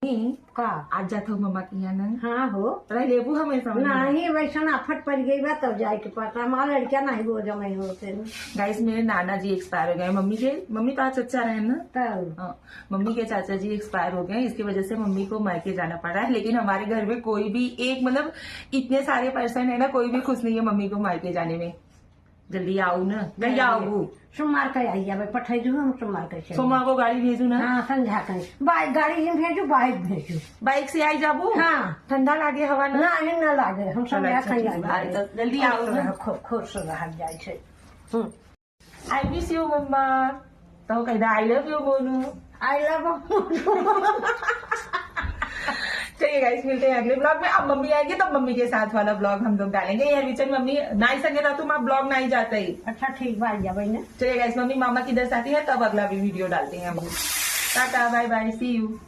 का आज जाता हूँ मम्मा के यहाँ ना। हाँ हो रह लेबू हमेशा नहीं वैसा आफत पड़ गई बा तब जाए के पता हमारा लड़कियां नहीं हो जमाई होते गाइस मेरे नाना जी एक्सपायर हो गए। मम्मी का चचा रहे ना। तब हाँ, मम्मी के चाचा जी एक्सपायर हो गए। इसकी वजह से मम्मी को मायके जाना पड़ रहा है। लेकिन हमारे घर में कोई भी एक मतलब इतने सारे पर्सन है ना, कोई भी खुश नहीं है मम्मी को मायके जाने में। जल्दी आओ ना, जल्दी आओ। सोमवार का आई जाए पठाई दू हम सोमवार का सोमवार को गाड़ी भेजू ना। हाँ संध्या का बाइक गाड़ी में भेजू बाइक भेजू बाइक से आई जाबू। हाँ ठंडा लागे हवा ना। नहीं न लागे हम संध्या अच्छा, का जल्दी आओ ना। खुश रह जाए छे आई मिस यू मम्मा। तो कहना आई लव यू बोलू। आई लव चलिए गाइस मिलते हैं अगले ब्लॉग में। अब मम्मी आएगी तो मम्मी के साथ वाला ब्लॉग हम लोग डालेंगे। यार विचन मम्मी नहीं संगे ना तुम आप ब्लॉग नहीं जाते ही। अच्छा ठीक बात जा भाई चलिए गाइस मम्मी मामा किधर से आती है तब अगला भी वीडियो डालते हैं हम लोग। Tata bye bye see you.